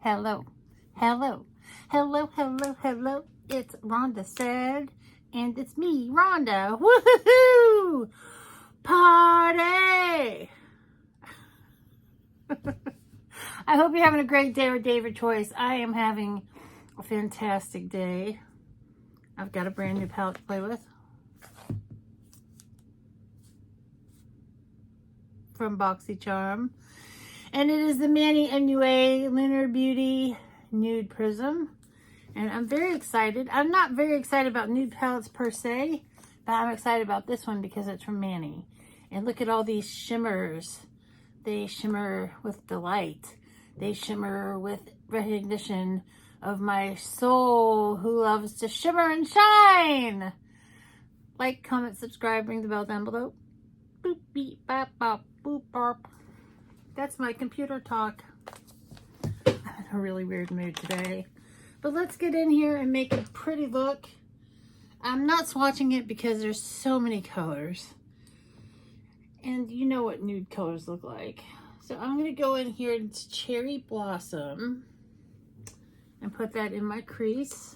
Hello, hello, hello, hello, hello. It's Rhonda said, and it's me, Rhonda. Woohoo! Party! I hope you're having a great day or day of your choice. I am having a fantastic day. I've got a brand new palette to play with from BoxyCharm. And it is the Manny MUA Lunar Beauty Nude Prism. And I'm very excited. I'm not very excited about nude palettes per se, but I'm excited about this one because it's from Manny. And look at all these shimmers. They shimmer with delight. They shimmer with recognition of my soul who loves to shimmer and shine. Like, comment, subscribe, ring the bell down below. Boop, beep, bop, bop, boop, bop. That's my computer talk. I'm in a really weird mood today. But let's get in here and make a pretty look. I'm not swatching it because there's so many colors. And you know what nude colors look like. So I'm going to go in here to Cherry Blossom and put that in my crease.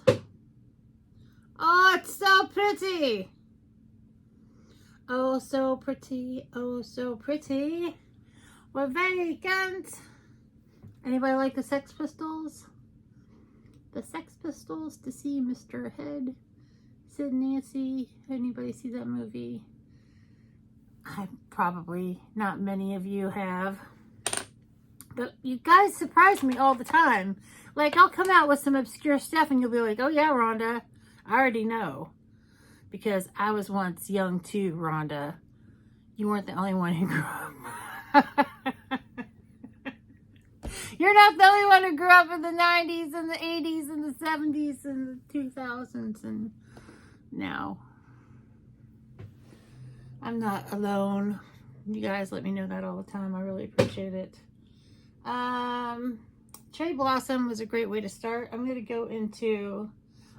Oh, it's so pretty. Oh, so pretty. Oh, so pretty. We're vacant. Anybody like the Sex Pistols? The Sex Pistols to see Mr. Head, Sid and Nancy. Anybody see that movie? Probably not many of you have. But you guys surprise me all the time. Like, I'll come out with some obscure stuff and you'll be like, oh yeah, Rhonda, I already know. Because I was once young too, Rhonda. You weren't the only one who grew up. You're not the only one who grew up in the 90s and the 80s and the 70s and the 2000s and now. I'm not alone. You guys let me know that all the time. I really appreciate it. Cherry Blossom was a great way to start. I'm going to go into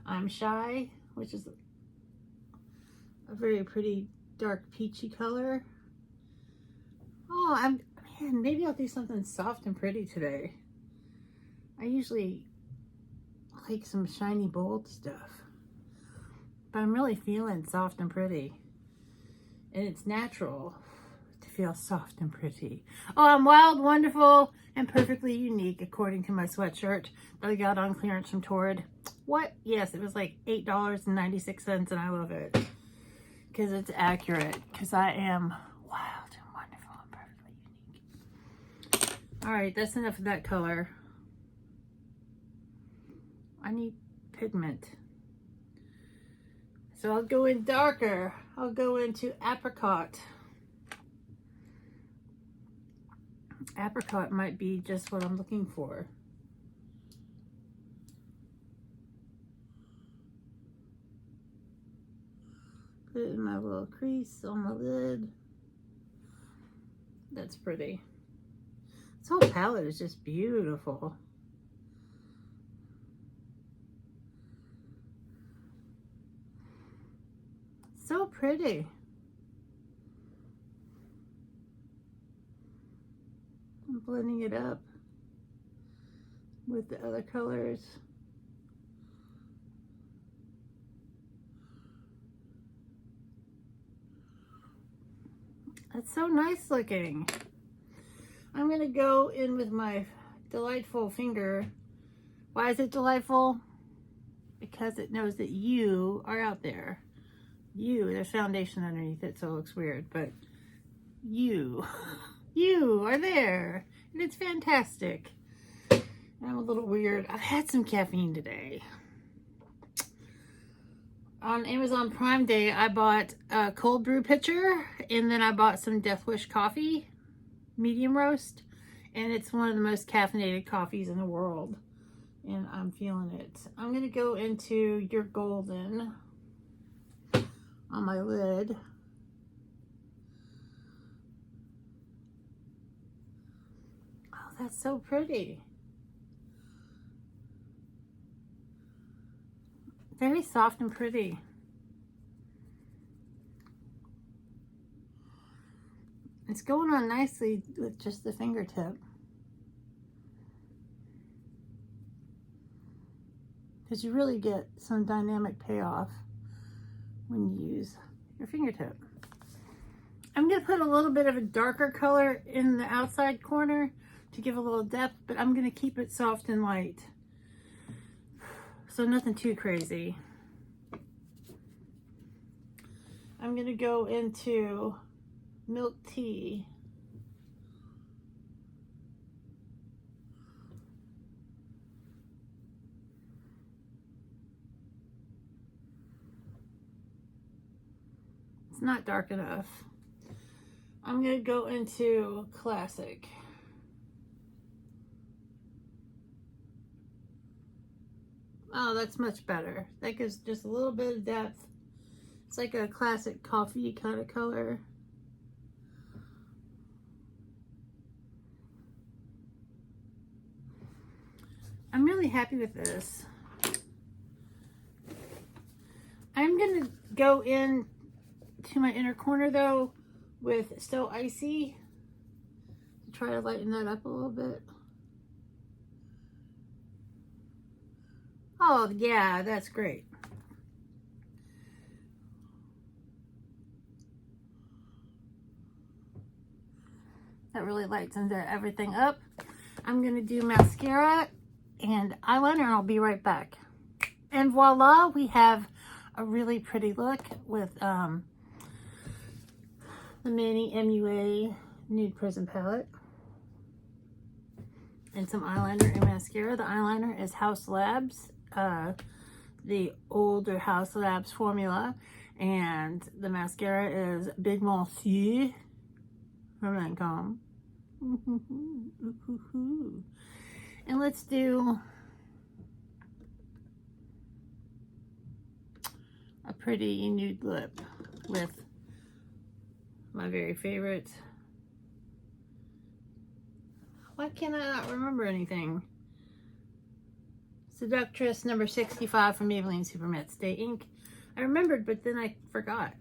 I'm Shy, which is a very pretty dark peachy color. Oh, man, maybe I'll do something soft and pretty today. I usually like some shiny, bold stuff. But I'm really feeling soft and pretty. And it's natural to feel soft and pretty. Oh, I'm wild, wonderful, and perfectly unique, according to my sweatshirt that I got on clearance from Torrid. What? Yes, it was like $8.96, and I love it. Because it's accurate. Because I am wild and wonderful and perfectly unique. Alright, that's enough of that color. I need pigment. So I'll go in darker. I'll go into Apricot. Apricot might be just what I'm looking for. Put it in my little crease on my lid. That's pretty. This whole palette is just beautiful. So pretty. I'm blending it up with the other colors. That's so nice looking. I'm going to go in with my delightful finger. Why is it delightful? Because it knows that you are out there. There's foundation underneath it, so it looks weird, but you are there, and it's fantastic. I'm a little weird. I've had some caffeine today. On Amazon Prime Day, I bought a cold brew pitcher, and then I bought some Death Wish coffee, medium roast, and it's one of the most caffeinated coffees in the world, and I'm feeling it. I'm going to go into Your Golden on my lid. Oh, that's so pretty. Very soft and pretty. It's going on nicely with just the fingertip. because you really get some dynamic payoff when you use your fingertip. I'm going to put a little bit of a darker color in the outside corner to give a little depth, but I'm going to keep it soft and light. So nothing too crazy. I'm going to go into milk tea. It's not dark enough. I'm going to go into classic. Oh, that's much better. That gives just a little bit of depth. It's like a classic coffee kind of color. I'm really happy with this. I'm going to go in to my inner corner though with Still Icy to try to lighten that up a little bit. Oh yeah, that's great. That really lightens everything up. I'm going to do mascara and eyeliner, and I'll be right back. And voila, we have a really pretty look with the Manny MUA Nude Prism palette. And some eyeliner and mascara. The eyeliner is House Labs, the older House Labs formula. And the mascara is Big Monsieur from Lancome. And let's do a pretty nude lip with my very favorite. Why can't I not remember anything? Seductress number 65 from Maybelline Super Matte Stay Ink. I remembered, but then I forgot.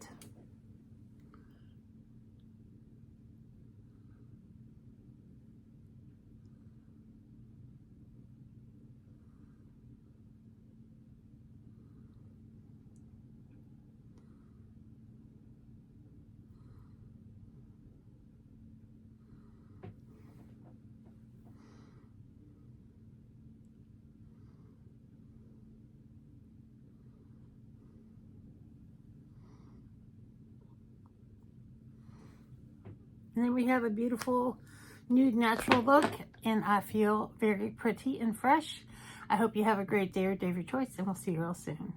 And then we have a beautiful nude natural look, and I feel very pretty and fresh. I hope you have a great day or day of your choice, and we'll see you real soon.